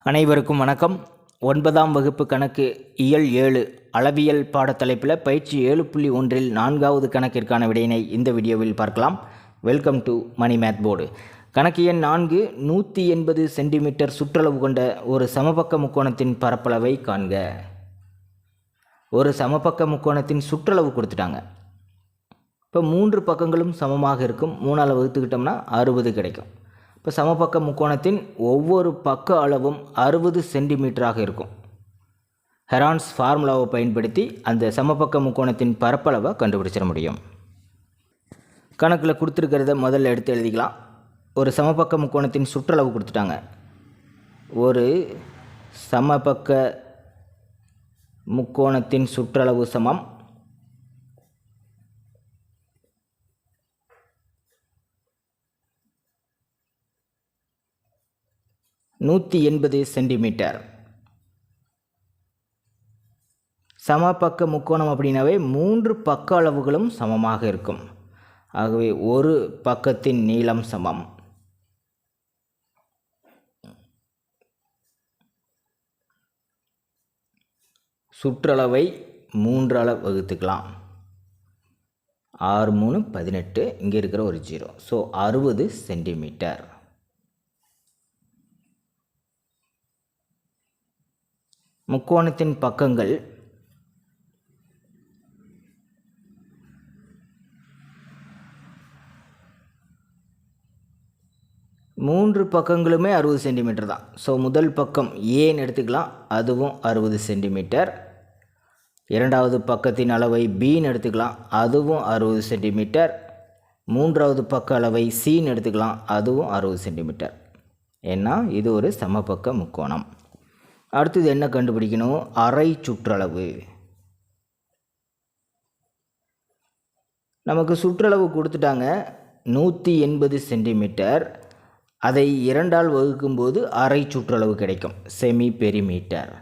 அனைவருக்கும் வணக்கம். 9ஆம் வகுப்பு கணக்கு இயல் 7 அளவியல் பாடத்தலைப்பில் பயிற்சி 7.1 4வது கணக்கிற்கான விடையினை இந்த வீடியோவில் பார்க்கலாம். Welcome to money math board. கணக்கு எண் 4 180 சென்டிமீட்டர் சுற்றளவு கொண்ட ஒரு சமபக்க முக்கோணத்தின் பரப்பளவை காண்க. ஒரு சமபக்க முக்கோணத்தின் சுற்றளவு கொடுத்துட்டாங்க. இப்போ 3 பக்கங்களும் சமமாக இருக்கும். 3ஆல் வகுத்துக்கிட்டோம்னா 60 கிடைக்கும். இப்போ சமபக்க முக்கோணத்தின் ஒவ்வொரு பக்க அளவும் 60 சென்டிமீட்டராக இருக்கும். ஹெரான்ஸ் ஃபார்முலாவை பயன்படுத்தி அந்த சமபக்க முக்கோணத்தின் பரப்பளவை கண்டுபிடிச்சிட முடியும். கணக்கில் கொடுத்துருக்கிறத முதல்ல எடுத்து எழுதிக்கலாம். ஒரு சமபக்க முக்கோணத்தின் சுற்றளவு கொடுத்துட்டாங்க. ஒரு சமபக்க முக்கோணத்தின் சுற்றளவு சமம் 180 சென்டிமீட்டர். சமபக்க முக்கோணம் அப்படின்னாவே 3 பக்க அளவுகளும் சமமாக இருக்கும். ஆகவே ஒரு பக்கத்தின் நீளம் சமம் சுற்றளவை 3ஆல் வகுத்துக்கலாம். 6 3 18, இங்கே இருக்கிற ஒரு 0. So 60 centimetre. முக்கோணத்தின் பக்கங்கள் மூன்று பக்கங்களுமே 60 சென்டிமீட்டர் தான். ஸோ முதல் பக்கம் ஏன்னு எடுத்துக்கலாம், அதுவும் 60 சென்டிமீட்டர். இரண்டாவது பக்கத்தின் அளவை பின்னு எடுத்துக்கலாம், அதுவும் 60 சென்டிமீட்டர். மூன்றாவது பக்க அளவை சின்னு எடுத்துக்கலாம், அதுவும் 60 சென்டிமீட்டர். ஏன்னா இது ஒரு சமபக்க முக்கோணம். அடுத்தது என்ன கண்டுபிடிக்கணும்? அரை சுற்றளவு. நமக்கு சுற்றளவு கொடுத்துட்டாங்க 180 சென்டிமீட்டர். அதை 2ஆல் வகுக்கும்போது அரை சுற்றளவு கிடைக்கும், செமி பெரிமீட்டர்.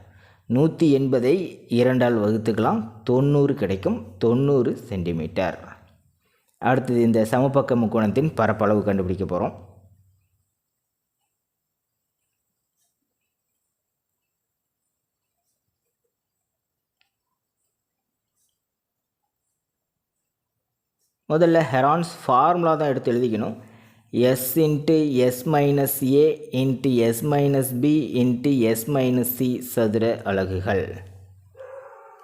180ஐ 2ஆல் வகுத்துக்கலாம், 90 கிடைக்கும், 90 சென்டிமீட்டர். அடுத்தது இந்த சமபக்க முக்கோணத்தின் பரப்பளவு கண்டுபிடிக்க போகிறோம். முதல்ல ஹெரான்ஸ் ஃபார்முலா தான் எடுத்து எழுதிக்கணும். S into S minus A into S minus B into S minus C சதுர அலகுகள்.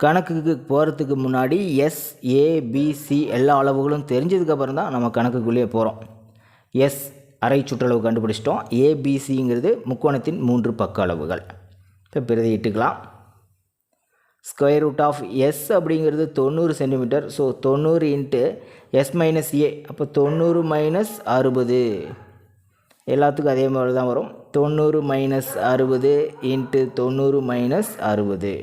கணக்குக்கு போகிறதுக்கு முன்னாடி எஸ் ஏ பி சி எல்லா அளவுகளும் தெரிஞ்சதுக்கப்புறம் தான் நம்ம கணக்குக்குள்ளேயே போகிறோம். எஸ் அரை சுற்றளவு கண்டுபிடிச்சிட்டோம். ஏபிசிங்கிறது முக்கோணத்தின் 3 பக்க அளவுகள். இப்போ பிரதியிட்டுக்கலாம். ஸ்கொயர் ரூட் ஆஃப் எஸ் அப்படிங்கிறது 90 centimetre. So 90 into S minus A, அப்போ 90 மைனஸ் 60. எல்லாத்துக்கும் அதே மாதிரி தான் வரும். 90 மைனஸ் 60 இன்ட்டு 90 மைனஸ் 60.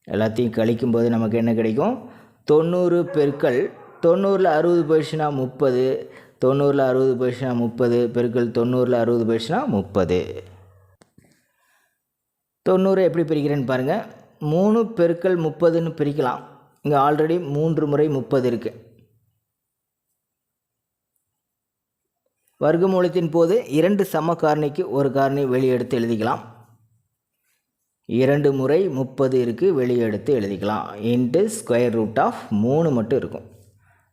எல்லாத்தையும் கழிக்கும்போது நமக்கு என்ன கிடைக்கும்? 90 பெருக்கல் 90ல் 60 போயிடுச்சுன்னா 30, 90ல் 60 போயிடுச்சுன்னா 30 பெருக்கல் 90ல் 60 போயிடுச்சுன்னா 30. 90 எப்படி பிரிக்கிறேன்னு பாருங்கள். 3 பெருக்கல் 30ன்னு பிரிக்கலாம். இங்கே ஆல்ரெடி 3 முறை 30 இருக்குது. வர்க்கமூலத்தின் போது 2 சம காரணிக்கு ஒரு காரணி வெளியே எடுத்து எழுதிக்கலாம். 2 முறை 30 இருக்குது, வெளியே எடுத்து எழுதிக்கலாம். இன்ட்டு ஸ்கொயர் ரூட் ஆஃப் 3 மட்டும் இருக்கும்.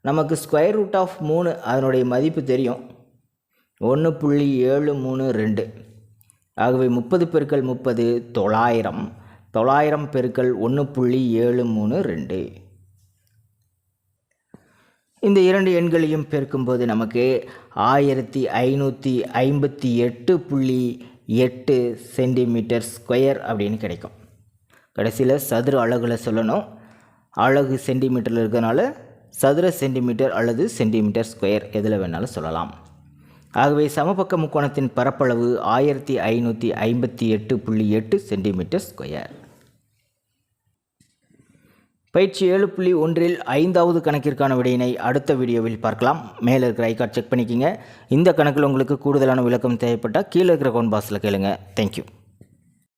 நமக்கு ஸ்கொயர் ரூட் ஆஃப் 3 அதனுடைய மதிப்பு தெரியும், 1.732. ஆகவே 30 பெருக்கல் 30 900. 900 பெருக்கல் 1.732. இந்த இரண்டு எண்களையும் பெருக்கும்போது நமக்கு 1558.8 சென்டிமீட்டர் ஸ்கொயர் அப்படின்னு கிடைக்கும். கடைசியில் சதுர அலகுல சொல்லணும். அலகு சென்டிமீட்டரில் இருக்கிறதுனால சதுர சென்டிமீட்டர் அல்லது சென்டிமீட்டர் ஸ்கொயர் எதில் வேணாலும் சொல்லலாம். ஆகவே சமபக்க முக்கோணத்தின் பரப்பளவு 1558.8 சென்டிமீட்டர் ஸ்கொயர். பயிற்சி 7.1 5வது கணக்கிற்கான விடையினை அடுத்த வீடியோவில் பார்க்கலாம். மேலே இருக்கிற ஐகார்ட் செக் பண்ணிக்கிங்க. இந்த கணக்கில் உங்களுக்கு கூடுதலான விளக்கம் தேவைப்பட்டால் கீழே இருக்கிற கமெண்ட் பாக்ஸில் கேளுங்க. தேங்க்யூ.